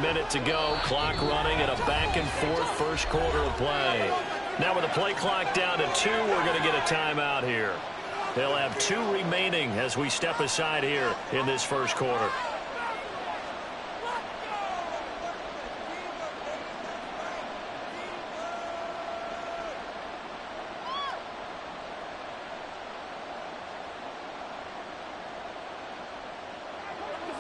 minute to go. Clock running at a back-and-forth first quarter of play. Now with the play clock down to 2, we're going to get a timeout here. They'll have 2 remaining as we step aside here in this first quarter.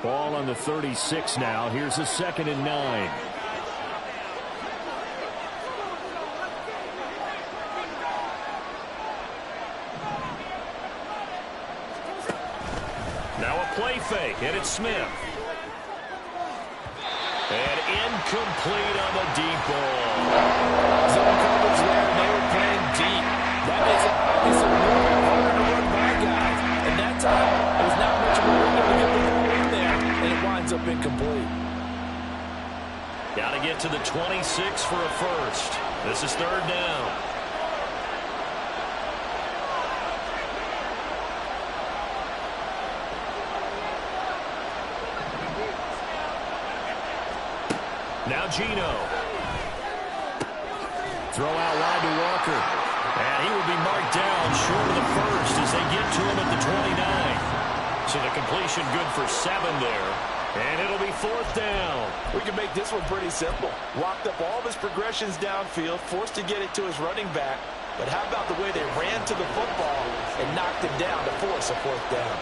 Ball on the 36 now. Here's a 2nd and 9. Now a play fake, and it's Smith. And incomplete on the deep ball. Zone coverage there, and they were playing deep. That makes it obviously a little bit harder to run by guys. And that time, there's not much of a window to get the ball in there, and it winds up incomplete. Got to get to the 26 for a first. This is 3rd down. Now Geno. Throw out wide to Walker. And he will be marked down short of the first as they get to him at the 29. So the completion good for 7 there. And it'll be 4th down. We can make this one pretty simple. Locked up all of his progressions downfield, forced to get it to his running back. But how about the way they ran to the football and knocked him down to force a 4th down?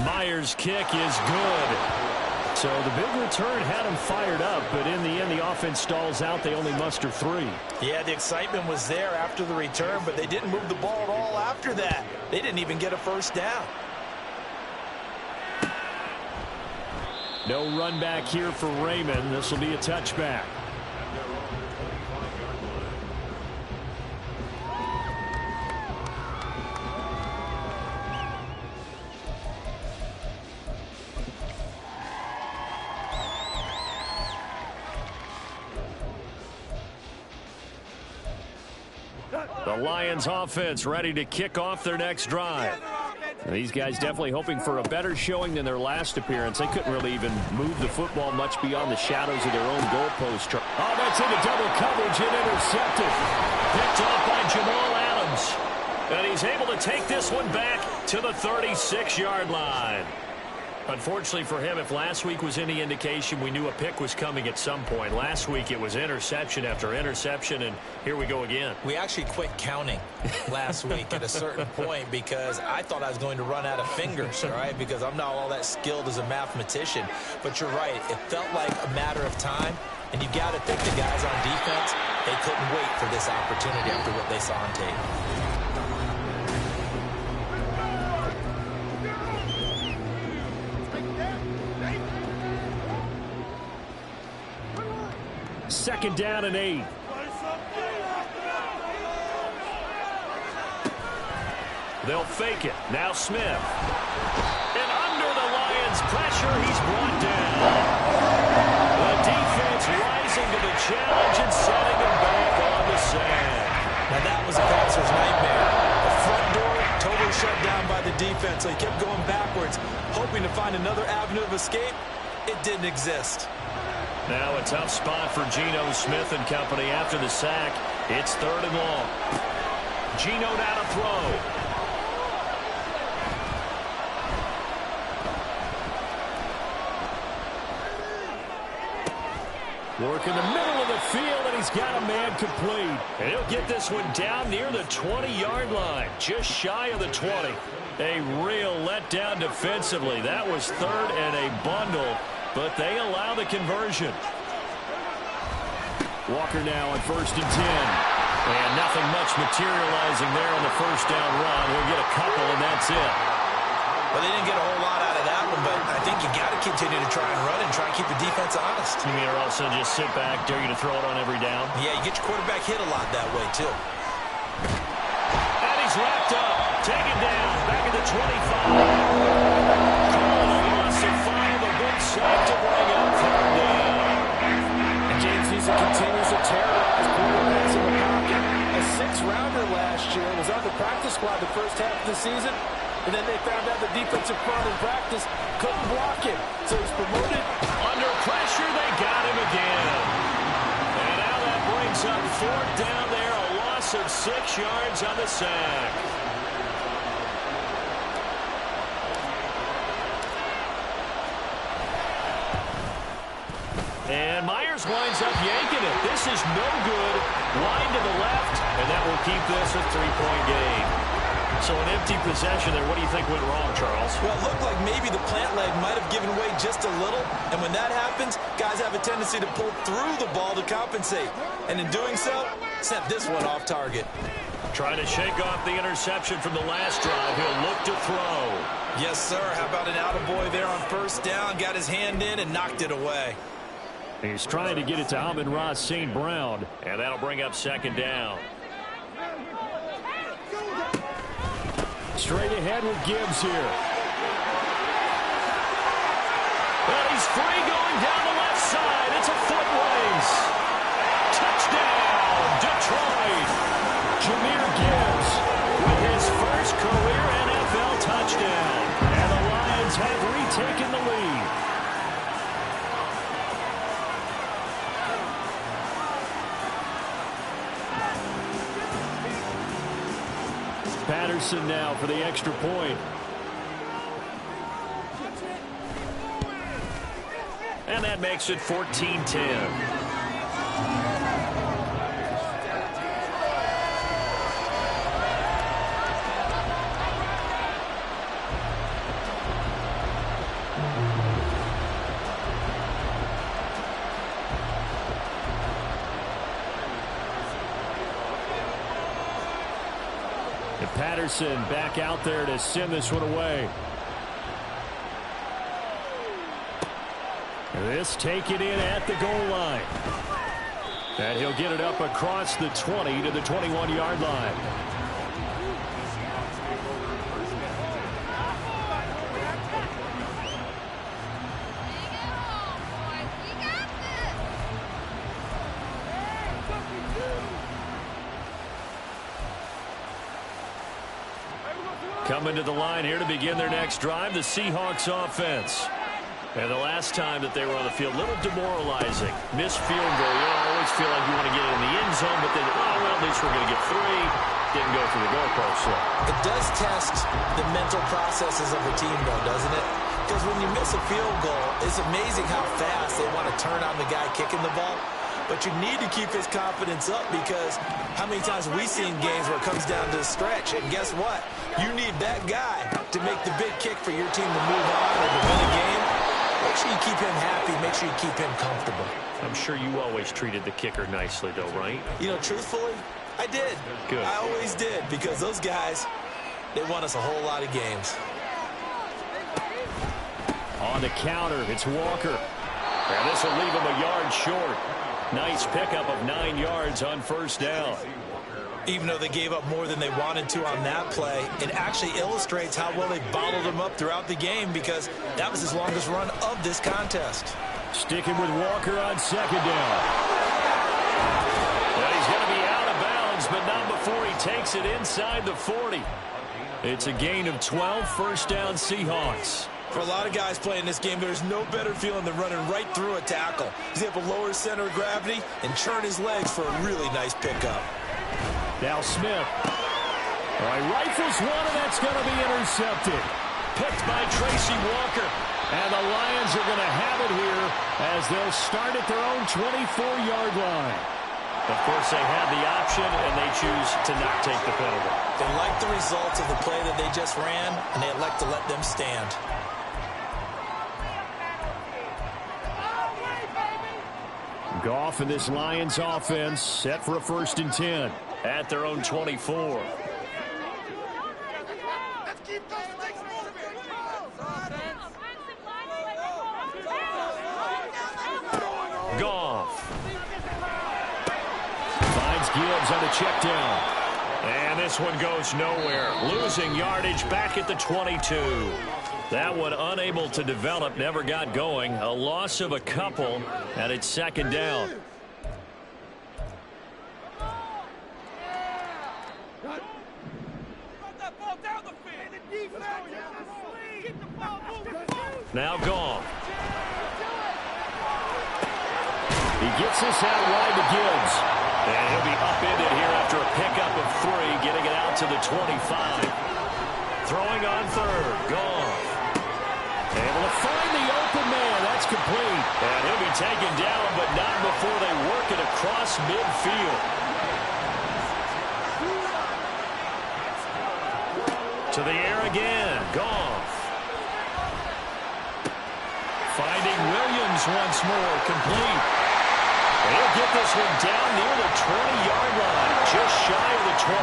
Myers' kick is good. So the big return had him fired up, but in the end, the offense stalls out. They only muster 3. Yeah, the excitement was there after the return, but they didn't move the ball at all after that. They didn't even get a 1st down. No run back here for Raymond. This will be a touchback. The Lions offense ready to kick off their next drive. These guys definitely hoping for a better showing than their last appearance. They couldn't really even move the football much beyond the shadows of their own goalpost. Oh, that's into double coverage and intercepted. Picked off by Jamal Adams. And he's able to take this one back to the 36-yard line. Unfortunately for him, if last week was any indication, we knew a pick was coming at some point. Last week it was interception after interception, and here we go again. We actually quit counting last week at a certain point because I thought I was going to run out of fingers, all right, because I'm not all that skilled as a mathematician. But you're right. It felt like a matter of time, and you got to think the guys on defense, they couldn't wait for this opportunity after what they saw on tape. 2nd down and 8. They'll fake it. Now Smith. And under the Lions' pressure, he's brought down. The defense rising to the challenge and setting him back on the sand. Now that was a passer's nightmare. The front door totally shut down by the defense. So he kept going backwards, hoping to find another avenue of escape. It didn't exist. Now a tough spot for Geno Smith and company after the sack. It's 3rd and long. Geno now to throw. Work in the middle of the field, and he's got a man complete. And he'll get this one down near the 20-yard line, just shy of the 20. A real letdown defensively. That was 3rd and a bundle, but they allow the conversion. Walker now on 1st and 10. And nothing much materializing there on the 1st down run. He'll get a couple, and that's it. Well, they didn't get a whole lot out of that one, but I think you got to continue to try and run and try and keep the defense honest. You mean, or also just sit back, dare you to throw it on every down? Yeah, you get your quarterback hit a lot that way, too. And he's wrapped up. Taken down. Back at the 25. Call a loss of 5. A big sack to bring up 3rd down. And James Houston continues to tear up practice squad the first half of the season, and then they found out the defensive front in practice couldn't block him. So he's promoted. Under pressure, they got him again. And now that brings up fourth down there, a loss of 6 yards on the sack. And Myers winds up yanking it. This is no good. Wide to the left, and that will keep this a 3-point game. So an empty possession there. What do you think went wrong, Charles? Well, it looked like maybe the plant leg might have given way just a little. And when that happens, guys have a tendency to pull through the ball to compensate. And in doing so, sent this one off target. Trying to shake off the interception from the last drive. He'll look to throw. Yes, sir. How about an attaboy there on first down? Got his hand in and knocked it away. He's trying to get it to Amon-Ra St. Brown. And that'll bring up second down. Straight ahead with Gibbs here. Well, he's free going down the left side. It's a foot race. Touchdown, Detroit. Jahmyr Gibbs With his first career NFL touchdown. And the Lions have retaken the lead. Patterson now for the extra point. And that makes it 14-10. Patterson back out there to send this one away. This taken in at the goal line. And he'll get it up across the 20 to the 21-yard line. Coming to the line here to begin their next drive, the Seahawks offense. And the last time that they were on the field, a little demoralizing. Missed field goal. You always feel like you want to get it in the end zone, but then, oh, well, at least we're going to get 3. Didn't go through the goalpost. So. It does test the mental processes of the team, though, doesn't it? Because when you miss a field goal, it's amazing how fast they want to turn on the guy kicking the ball. But you need to keep his confidence up, because how many times have we seen games where it comes down to the stretch? And guess what? You need that guy to make the big kick for your team to move on or to win a game. Make sure you keep him happy. Make sure you keep him comfortable. I'm sure you always treated the kicker nicely, though, right? You know, truthfully, I did. Good. I always did, because those guys, they won us a whole lot of games. On the counter, it's Walker. And this will leave him a yard short. Nice pickup of 9 yards on first down. Even though they gave up more than they wanted to on that play, it actually illustrates how well they bottled them up throughout the game, because that was his longest run of this contest. Sticking with Walker on second down. Well, he's going to be out of bounds, but not before he takes it inside the 40. It's a gain of 12, first down Seahawks. For a lot of guys playing this game, there's no better feeling than running right through a tackle. He's able to lower his center of gravity and churn his legs for a really nice pickup. Now Smith. All right, rifles one, and that's going to be intercepted. Picked by Tracy Walker. And the Lions are going to have it here as they'll start at their own 24-yard line. Of course, they had the option, and they choose to not take the penalty. They like the results of the play that they just ran, and they elect to let them stand. Goff and this Lions offense set for a 1st and 10. At their own 24. Goff. Finds Gibbs on the check down. And this one goes nowhere. Losing yardage back at the 22. That one unable to develop, never got going. A loss of a couple, and it's second down. Now Goff. He gets this out wide to Gibbs. And he'll be upended here after a pickup of 3, getting it out to the 25. Throwing on third. Goff. Able to find the open man. That's complete. And he'll be taken down, but not before they work it across midfield. To the air again. Goff. Finding Williams once more. Complete. He'll get this one down near the 20-yard line. Just shy of the 20.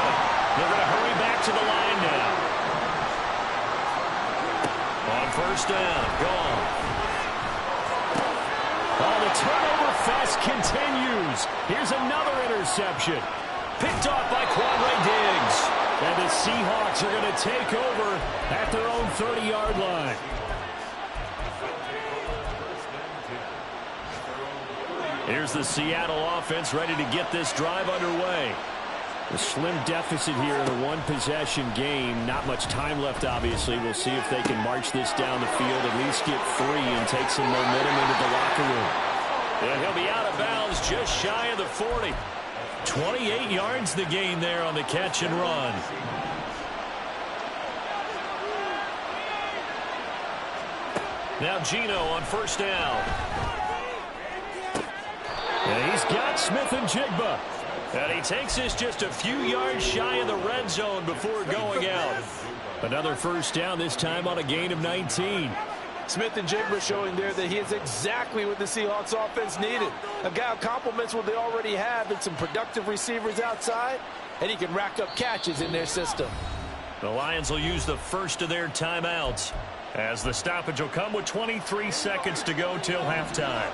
They're going to hurry back to the line now. On first down. Goff. Oh, the turnover fest continues. Here's another interception. Picked off by Quandre Diggs. And the Seahawks are going to take over at their own 30-yard line. Here's the Seattle offense ready to get this drive underway. A slim deficit here in a one-possession game. Not much time left, obviously. We'll see if they can march this down the field, at least get 3 and take some momentum into the locker room. And he'll be out of bounds just shy of the 40. 28 yards the gain there on the catch and run. Now Geno on first down. And he's got Smith-Njigba. And he takes this just a few yards shy of the red zone before going out. Another first down, this time on a gain of 19. Smith-Njigba showing there that he is exactly what the Seahawks offense needed. A guy who complements what they already have and some productive receivers outside, and he can rack up catches in their system. The Lions will use the first of their timeouts, as the stoppage will come with 23 seconds to go till halftime.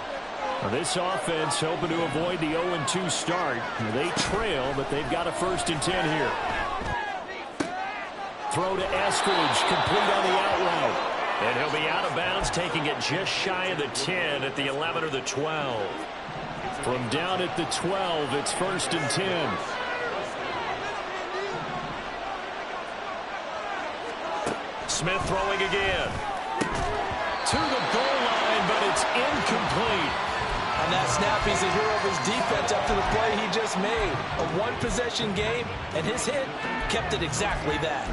Well, this offense hoping to avoid the 0-2 start. They trail, but they've got a 1st and 10 here. Throw to Eskridge, complete on the out route. And he'll be out of bounds, taking it just shy of the 10 at the 11 or the 12. From down at the 12, it's 1st and 10. Smith throwing again. To the goal line, but it's incomplete. On that snap, he's a hero of his defense after the play he just made. A one-possession game, and his hit kept it exactly that.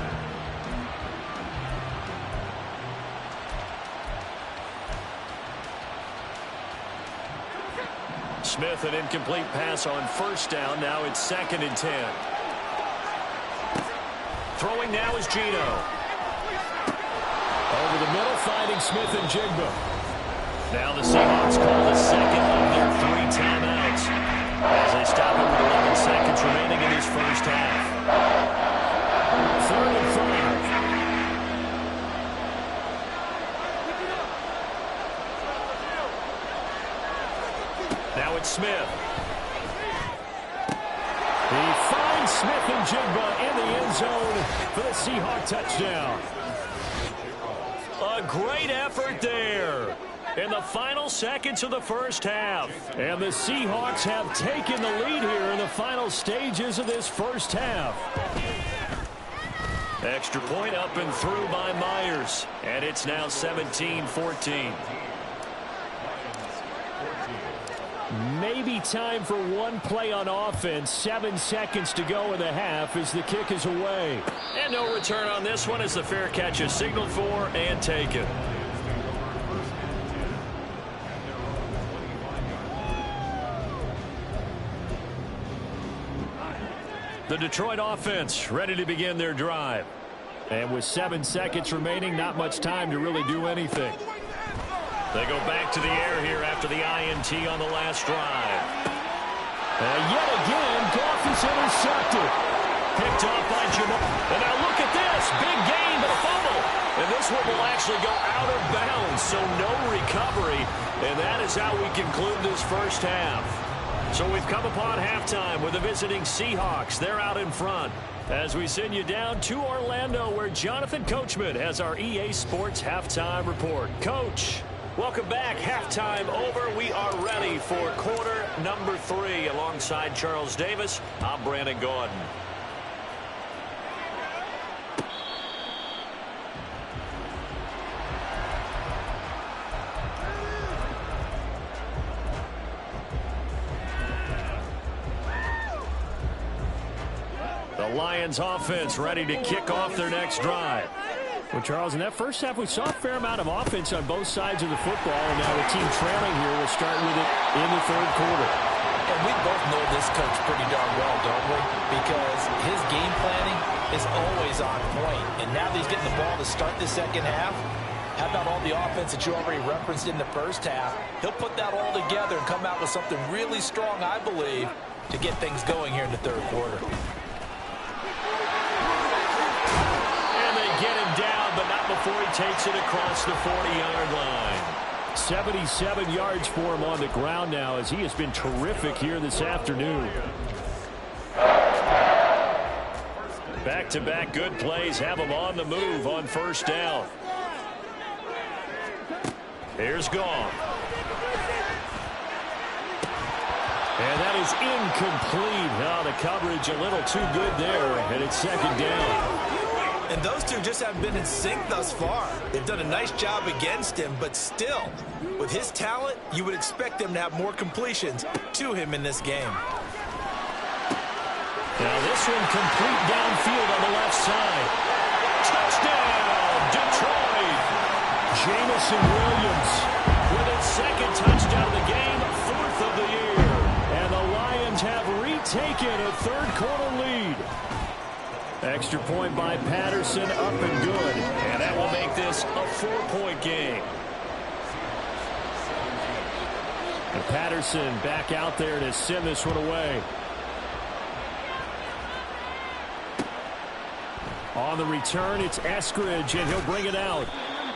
Smith, an incomplete pass on first down. Now it's 2nd and 10. Throwing now is Geno. Over the middle, finding Smith-Njigba. Now the Seahawks call the second of their 3 timeouts as they stop it with 11 seconds remaining in this first half. 3rd and 5. Now it's Smith. He finds Smith-Njigba in the end zone for the Seahawk touchdown. A great effort there in the final seconds of the first half. And the Seahawks have taken the lead here in the final stages of this first half. Extra point up and through by Myers. And it's now 17-14. Maybe time for one play on offense. 7 seconds to go in the half as the kick is away. And no return on this one as the fair catch is signaled for and taken. The Detroit offense ready to begin their drive. And with 7 seconds remaining, not much time to really do anything. They go back to the air here after the INT on the last drive. And yet again, Goff is intercepted. Picked off by Jamal. And now look at this. Big gain, but a fumble. And this one will actually go out of bounds, so no recovery. And that is how we conclude this first half. So we've come upon halftime with the visiting Seahawks. They're out in front as we send you down to Orlando, where Jonathan Coachman has our EA Sports halftime report. Coach, welcome back. Halftime over. We are ready for quarter number 3. Alongside Charles Davis, I'm Brandon Gaudin. The Lions offense ready to kick off their next drive. Well, Charles, in that first half, we saw a fair amount of offense on both sides of the football, and now the team trailing here will start with it in the third quarter. And we both know this coach pretty darn well, don't we? Because his game planning is always on point. And now that he's getting the ball to start the second half, how about all the offense that you already referenced in the first half? He'll put that all together and come out with something really strong, I believe, to get things going here in the third quarter. And they get him down, but not before he takes it across the 40-yard line. 77 yards for him on the ground now, as he has been terrific here this afternoon. Back-to-back good plays have him on the move on first down. Here's Goff. And that is incomplete. Now the coverage a little too good there, and it's second down. And those two just haven't been in sync thus far. They've done a nice job against him, but still, with his talent, you would expect them to have more completions to him in this game. Now this one complete downfield on the left side. Touchdown, Detroit! Jameson Williams With his second touchdown of the game, fourth of the year. and the Lions have retaken a third quarter lead. Extra point by Patterson, up and good. And that will make this a 4-point game. And Patterson back out there to send this one away. On the return, it's Eskridge, and he'll bring it out.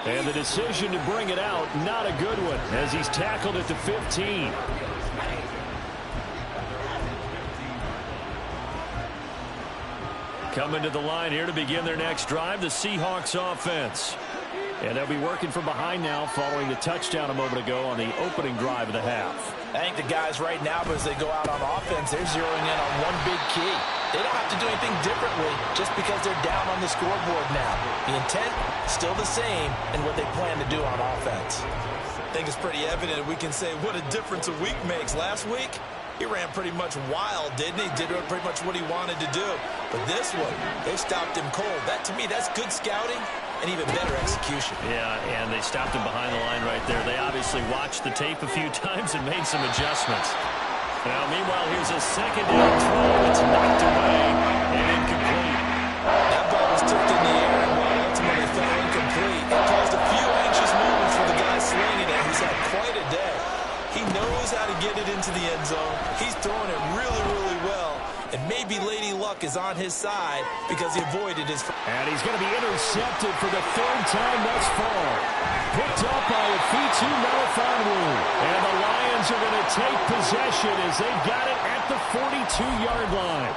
And the decision to bring it out, not a good one, as he's tackled at the 15. Coming to the line here to begin their next drive, the Seahawks offense. And they'll be working from behind now following the touchdown a moment ago on the opening drive of the half. I think the guys right now, as they go out on offense, they're zeroing in on one big key. They don't have to do anything differently just because they're down on the scoreboard now. The intent, still the same, and what they plan to do on offense. I think it's pretty evident we can say what a difference a week makes. Last week, he ran pretty much wild, didn't he? Did pretty much what he wanted to do. But this one, they stopped him cold. That, to me, that's good scouting and even better execution. Yeah, and they stopped him behind the line right there. They obviously watched the tape a few times and made some adjustments. Now, meanwhile, here's a second down throw. It's knocked away and incomplete. That ball was tipped in the air, and while ultimately fell incomplete, it caused a few anxious moments for the guy slinging it. He's had quite a day. He knows how to get it into the end zone. He's throwing it really, really well. And maybe Lady Luck is on his side because he avoided his... And he's going to be intercepted for the third time thus far. Picked up by Afitu Melifonwu. And the Lions are going to take possession as they've got it at the 42-yard line.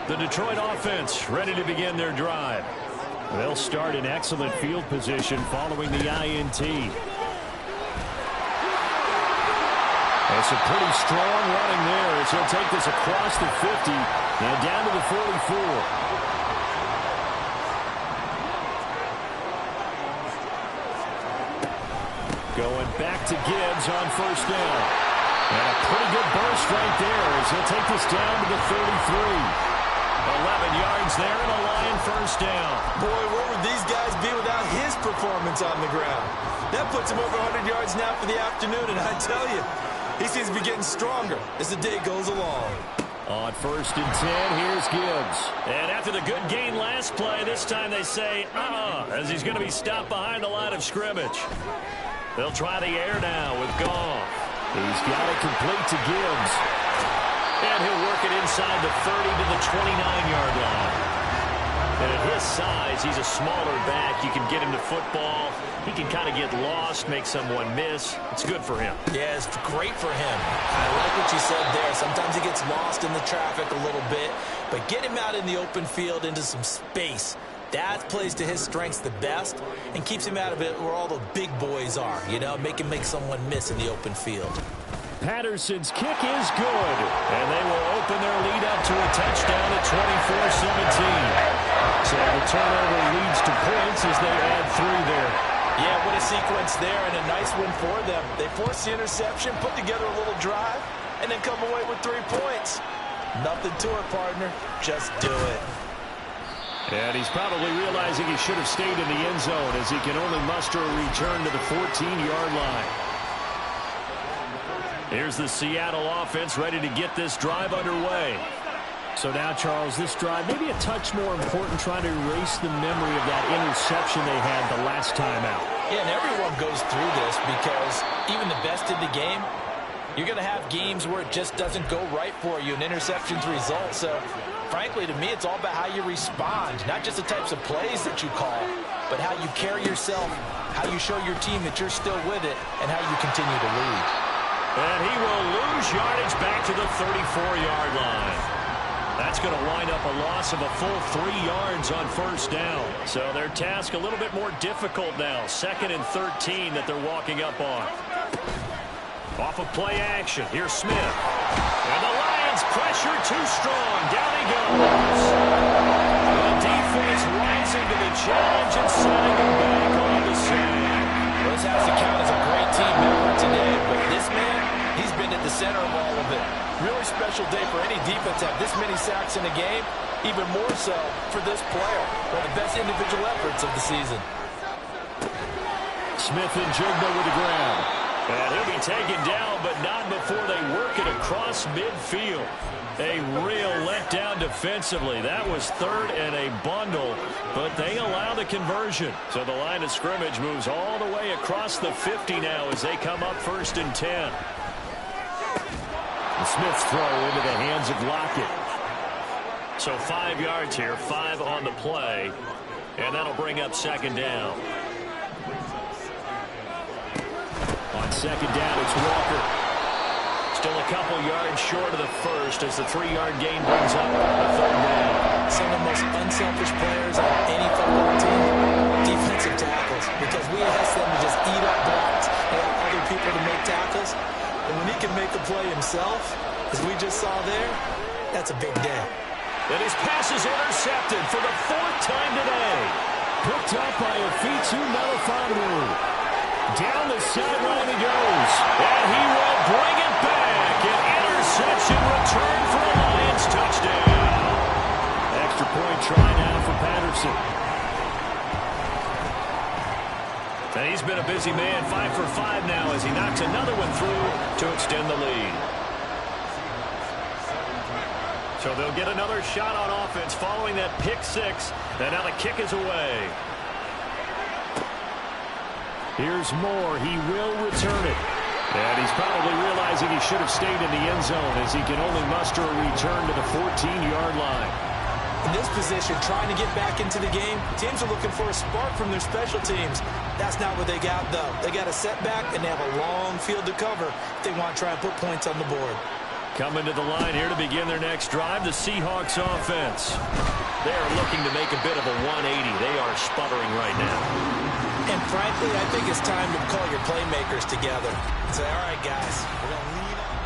The Detroit offense ready to begin their drive. They'll start in excellent field position following the INT. It's a pretty strong running there as he'll take this across the 50 and down to the 44. Going back to Gibbs on first down. And a pretty good burst right there as he'll take this down to the 33. 11 yards there and a Lion first down. Boy, where would these guys be without his performance on the ground? That puts him over 100 yards now for the afternoon, and I tell you, he seems to be getting stronger as the day goes along. On first and 10, here's Gibbs. And after the good gain last play, this time they say, as he's going to be stopped behind the line of scrimmage. They'll try the air now with Goff. He's got it complete to Gibbs. And he'll work it inside the 30 to the 29-yard line. And at his size, he's a smaller back. You can get him to football. He can kind of get lost, make someone miss. It's good for him. Yeah, it's great for him. I like what you said there. Sometimes he gets lost in the traffic a little bit. But get him out in the open field into some space. That plays to his strengths the best and keeps him out of it where all the big boys are. You know, make him make someone miss in the open field. Patterson's kick is good. And they will open their lead up to a touchdown at 24-17. So the turnover leads to points as they add 3 there. Yeah, what a sequence there and a nice one for them. They forced the interception, put together a little drive, and then come away with 3 points. Nothing to it, partner. Just do it. And he's probably realizing he should have stayed in the end zone as he can only muster a return to the 14-yard line. Here's the Seattle offense ready to get this drive underway. So now, Charles, this drive maybe a touch more important, trying to erase the memory of that interception they had the last time out. Yeah, and everyone goes through this because even the best in the game, you're going to have games where it just doesn't go right for you, and interceptions result. So, frankly, to me, it's all about how you respond, not just the types of plays that you call, but how you carry yourself, how you show your team that you're still with it, and how you continue to lead. And he will lose yardage back to the 34-yard line. That's going to wind up a loss of a full 3 yards on first down. So their task a little bit more difficult now. 2nd and 13 that they're walking up on. Off of play action. Here's Smith. And the Lions pressure too strong. Down he goes. The defense rising to the challenge and setting him back on the sack. This has to count as a great team effort today, but this man, he's been at the center of all of it. Really special day for any defense to have this many sacks in a game, even more so for this player. One of the best individual efforts of the season. Smith and Jigba with the ground. And he'll be taken down, but not before they work it across midfield. A real letdown defensively. That was 3rd and a bundle, but they allow the conversion. So the line of scrimmage moves all the way across the 50 now as they come up 1st and 10. The Smith's throw into the hands of Lockett. So 5 yards here, 5 on the play, and that'll bring up 2nd down. On 2nd down, it's Walker. Still a couple yards short of the first as the 3-yard gain brings up a 3rd down. Some of the most unselfish players on any football team, defensive tackles, because we ask them to just eat up blocks and allow other people to make tackles. And when he can make a play himself, as we just saw there, that's a big day. And his pass is intercepted for the 4th time today. Picked up by Afitu Melifonwu. Down the sideline he goes. And he will bring it back. An interception return for a Lions touchdown. Extra point try now for Patterson. And he's been a busy man, 5 for 5 now as he knocks another one through to extend the lead. So they'll get another shot on offense following that pick 6. And now the kick is away. Here's Moore. He will return it. And he's probably realizing he should have stayed in the end zone as he can only muster a return to the 14-yard line. In this position, trying to get back into the game, teams are looking for a spark from their special teams. That's not what they got, though. They got a setback, and they have a long field to cover if they want to try and put points on the board. Coming to the line here to begin their next drive, the Seahawks offense. They are looking to make a bit of a 180. They are sputtering right now. And frankly, I think it's time to call your playmakers together and say, all right, guys, we're going to lean on.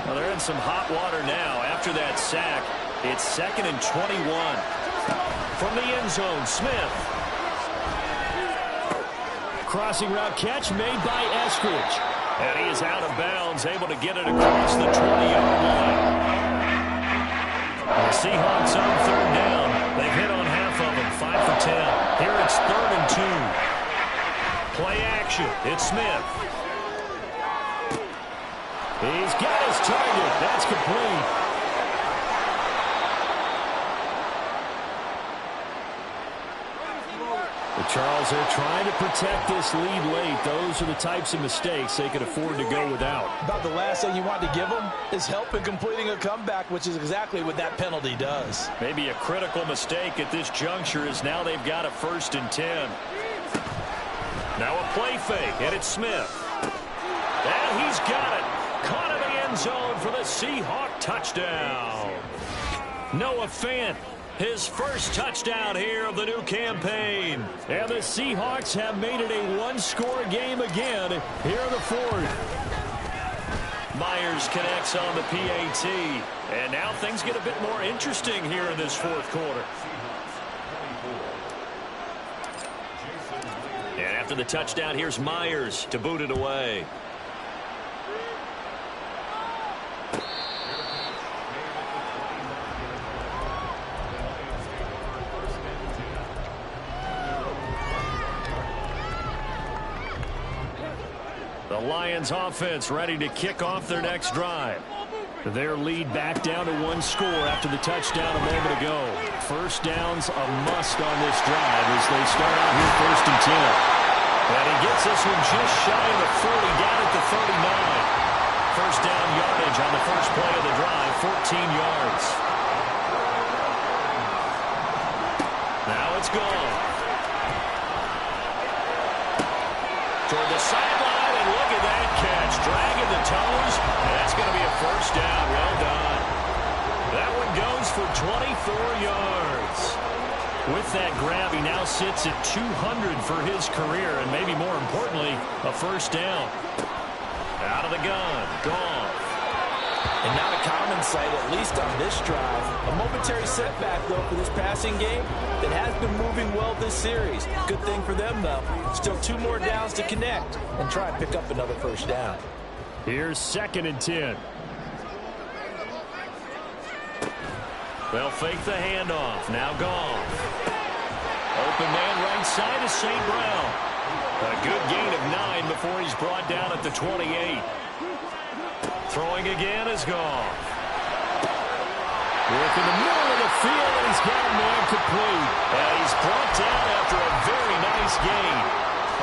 Well, they're in some hot water now. After that sack, it's 2nd and 21. From the end zone, Smith. Crossing route catch made by Eskridge. And he is out of bounds, able to get it across the 20-yard line. The Seahawks on 3rd down. They've hit on half of them, 5 for 10. Here it's 3rd and 2. Play action. It's Smith. He's got his target. That's complete. Charles, they're trying to protect this lead late. Those are the types of mistakes they could afford to go without. About the last thing you want to give them is help in completing a comeback, which is exactly what that penalty does. Maybe a critical mistake at this juncture is now they've got a 1st and 10. Now a play fake, and it's Smith. And he's got it. Caught in the end zone for the Seahawk touchdown. Noah Fant. His first touchdown here of the new campaign. And the Seahawks have made it a one-score game again here in the 4th. Myers connects on the PAT. And now things get a bit more interesting here in this 4th quarter. after the touchdown. Here's Myers to boot it away. The Lions offense ready to kick off their next drive. Their lead back down to 1 score after the touchdown a moment ago. First down's a must on this drive as they start out here 1st and 10. And he gets this one just shy of the 40, down at the 39. First down yardage on the first play of the drive, 14 yards. Now it's gone. Toward the sideline, and look at that catch. Dragging the toes, and that's going to be a first down. Well done. That one goes for 24 yards. With that grab, he now sits at 200 for his career, and maybe more importantly, a first down. Out of the gun, gone. And not a common sight, at least on this drive. A momentary setback, though, for this passing game that has been moving well this series. Good thing for them, though. Still 2 more downs to connect and try and pick up another first down. Here's 2nd and 10. They'll fake the handoff. Now gone. Open man right side is St. Brown. A good gain of 9 before he's brought down at the 28. Throwing again is gone. Work in the middle of the field, and he's got a man complete. And he's brought down after a very nice gain.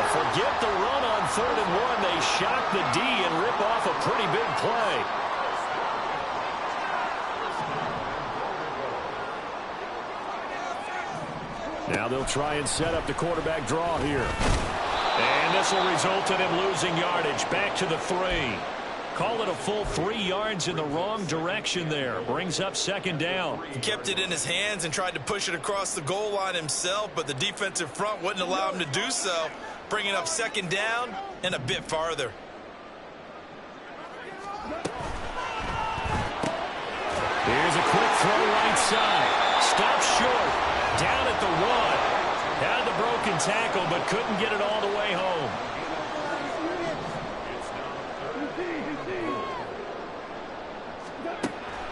But forget the run on 3rd and 1. They shock the D and rip off a pretty big play. Now they'll try and set up the quarterback draw here. And this will result in him losing yardage. Back to the 3. Call it a full 3 yards in the wrong direction there. Brings up 2nd down. He kept it in his hands and tried to push it across the goal line himself, but the defensive front wouldn't allow him to do so, bringing up 2nd down and a bit farther. Here's a quick throw right side. Stopped short. Down at the 1. Had the broken tackle, but couldn't get it all the way home.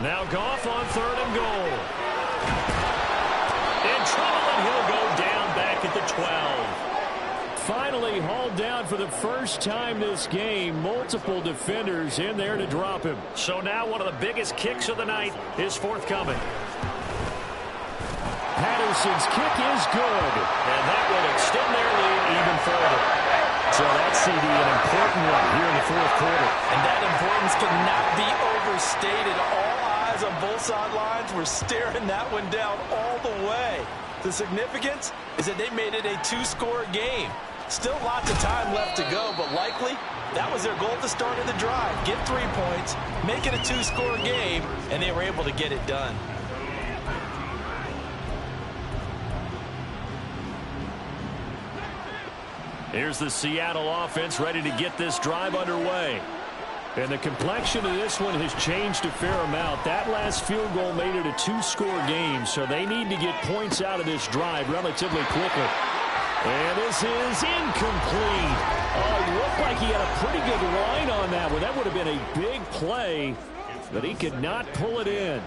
Now Goff on 3rd and goal. In trouble, and he'll go down back at the 12. Finally hauled down for the first time this game. Multiple defenders in there to drop him. So now one of the biggest kicks of the night is forthcoming. Patterson's kick is good. And that will extend their lead even further. So that's CD, an important one here in the 4th quarter. And that importance cannot be overstated. All eyes on both sidelines were staring that one down all the way. The significance is that they made it a 2-score game. Still lots of time left to go, but likely that was their goal at the start of the drive. Get 3 points, make it a 2-score game, and they were able to get it done. Here's the Seattle offense ready to get this drive underway. And the complexion of this one has changed a fair amount. That last field goal made it a 2-score game, so they need to get points out of this drive relatively quickly. And this is incomplete. Oh, it looked like he had a pretty good line on that one. That would have been a big play, but he could not pull it in.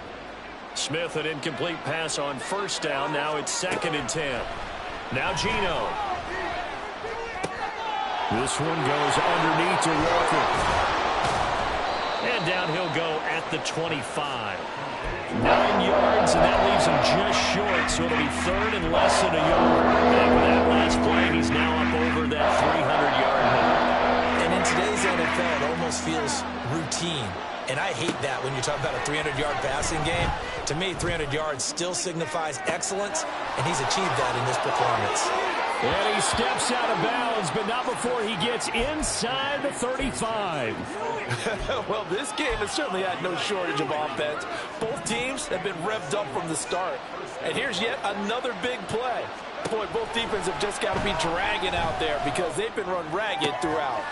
Smith, an incomplete pass on 1st down. Now it's 2nd and 10. Now Geno. This one goes underneath to Walker. And down he'll go at the 25. 9 yards, and that leaves him just short, so it'll be 3rd and less than a yard. And with that last play, he's now up over that 300-yard mark. And in today's NFL, it almost feels routine. And I hate that when you talk about a 300-yard passing game. To me, 300 yards still signifies excellence, and he's achieved that in this performance. And he steps out of bounds, but not before he gets inside the 35. Well, this game has certainly had no shortage of offense. Both teams have been revved up from the start. And here's yet another big play. Boy, both defenses have just got to be dragging out there because they've been run ragged throughout.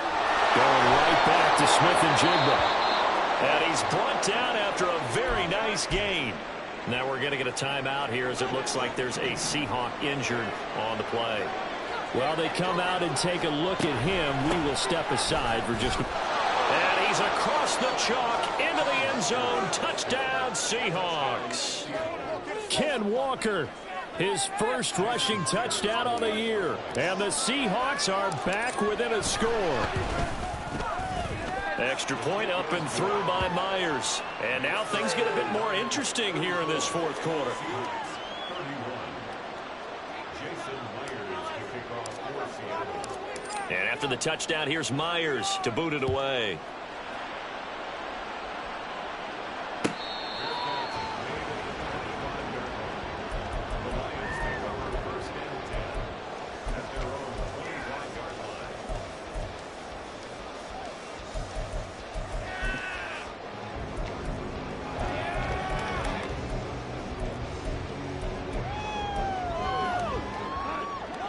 Going right back to Smith-Njigba. And he's brought down after a very nice gain. Now we're going to get a timeout here as it looks like there's a Seahawk injured on the play. Well, they come out and take a look at him. We will step aside for just a... And he's across the chalk into the end zone. Touchdown, Seahawks. Ken Walker, his first rushing touchdown on the year. And the Seahawks are back within a score. Extra point up and through by Myers. And now things get a bit more interesting here in this fourth quarter. And after the touchdown, here's Myers to boot it away.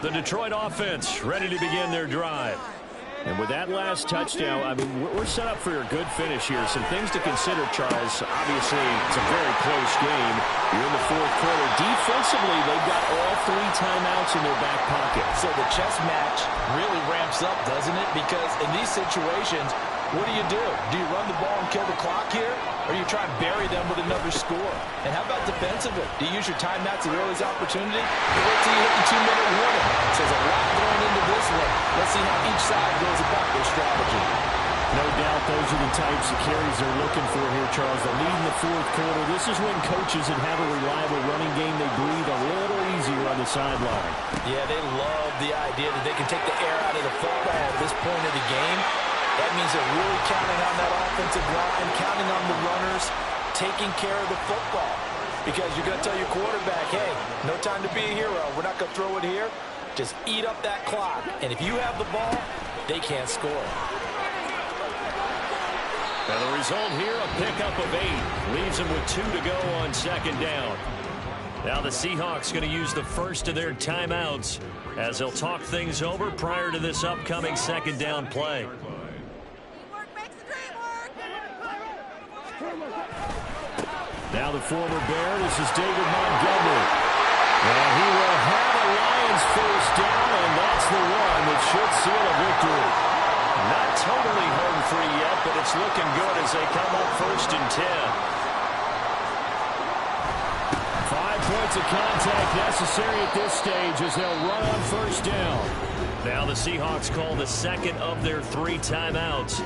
The Detroit offense ready to begin their drive. And with that last touchdown, I mean, we're set up for a good finish here. Some things to consider, Charles. Obviously, it's a very close game. You're in the fourth quarter. Defensively, they've got all 3 timeouts in their back pocket. So the chess match really ramps up, doesn't it? Because in these situations, what do? Do you run the ball and kill the clock here? Or you try and bury them with another score? And how about defensively? Do you use your timeouts at the earliest opportunity? Or wait till you hit the 2-minute warning? So there's a lot going into this one. Let's see how each side goes about their strategy. No doubt those are the types of carries they're looking for here, Charles. The lead in the fourth quarter. This is when coaches that have a reliable running game, they breathe a little easier on the sideline. Yeah, they love the idea that they can take the air out of the football at this point of the game. That means they're really counting on that offensive line, counting on the runners, taking care of the football. Because you're going to tell your quarterback, hey, no time to be a hero. We're not going to throw it here. Just eat up that clock. And if you have the ball, they can't score. And the result here, a pickup of 8. Leaves them with 2 to go on second down. Now the Seahawks going to use the first of their timeouts as they'll talk things over prior to this upcoming second down play. Now the former Bear, this is David Montgomery. And he will have a Lions first down, and that's the one that should seal a victory. Not totally home free yet, but it's looking good as they come up first and 10. 5 points of contact necessary at this stage as they'll run on first down. Now the Seahawks call the second of their 3 timeouts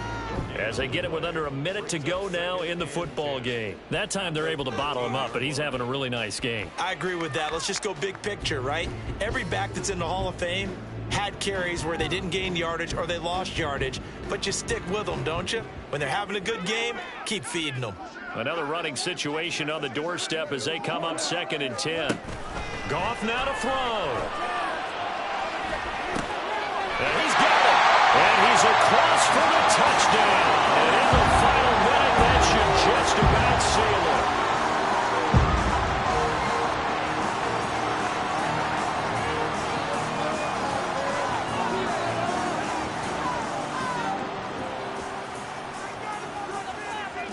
as they get it with under a minute to go now in the football game. That time they're able to bottle him up, but he's having a really nice game. I agree with that. Let's just go big picture, right? Every back that's in the Hall of Fame had carries where they didn't gain yardage or they lost yardage, but you stick with them, don't you? When they're having a good game, keep feeding them. Another running situation on the doorstep as they come up second and 10. Goff now to throw. And he's got it. And he's across for the touchdown. And in the final minute, that should just about seal it.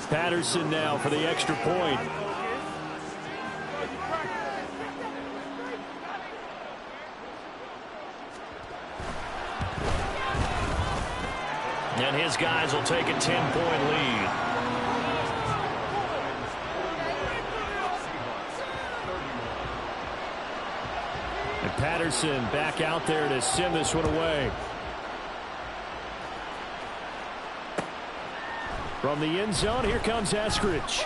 Patterson now for the extra point. And his guys will take a 10-point lead. And Patterson back out there to send this one away. From the end zone, here comes Eskridge.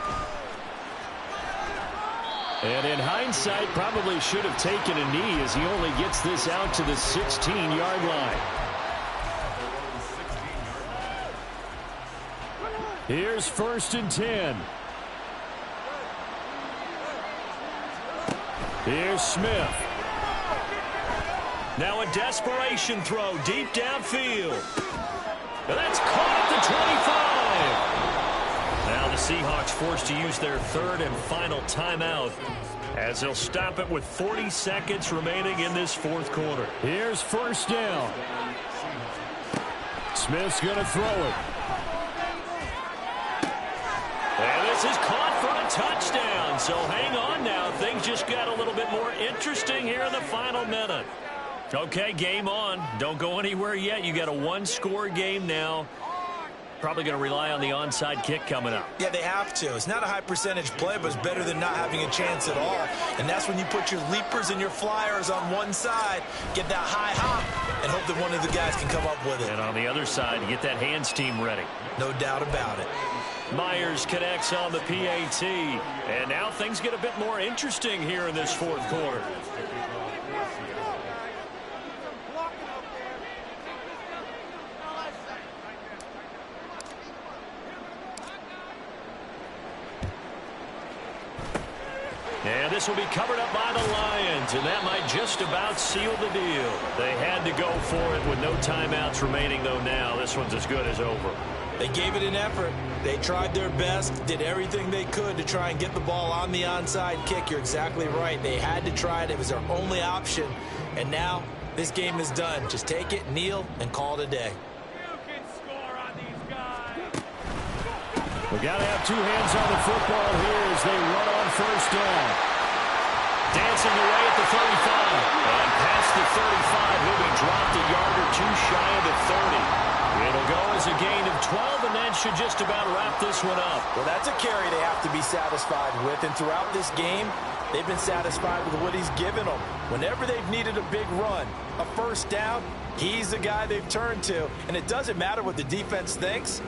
And in hindsight, probably should have taken a knee as he only gets this out to the 16-yard line. Here's first and 10. Here's Smith. Now a desperation throw deep downfield. And that's caught at the 25. Now the Seahawks forced to use their third and final timeout as they'll stop it with 40 seconds remaining in this fourth quarter. Here's first down. Smith's going to throw it. And this is caught for a touchdown. So hang on now. Things just got a little bit more interesting here in the final minute. Okay, game on. Don't go anywhere yet. You got a one-score game now. Probably going to rely on the onside kick coming up. Yeah, they have to. It's not a high percentage play, but it's better than not having a chance at all. And that's when you put your leapers and your flyers on one side, get that high hop, and hope that one of the guys can come up with it. And on the other side, you get that hands team ready. No doubt about it. Myers connects on the PAT. And now things get a bit more interesting here in this fourth quarter. And this will be covered up by the Lions, and that might just about seal the deal. They had to go for it with no timeouts remaining, though now this one's as good as over. They gave it an effort. They tried their best, did everything they could to try and get the ball on the onside kick. You're exactly right. They had to try it. It was their only option. And now this game is done. Just take it, kneel, and call it a day. We got to have two hands on the football here as they run on first down. Dancing away at the 35. And past the 35, he'll be dropped a yard or two shy of the 30. It'll go as a gain of 12, and that should just about wrap this one up. Well, that's a carry they have to be satisfied with. And throughout this game, they've been satisfied with what he's given them. Whenever they've needed a big run, a first down, he's the guy they've turned to. And it doesn't matter what the defense thinks.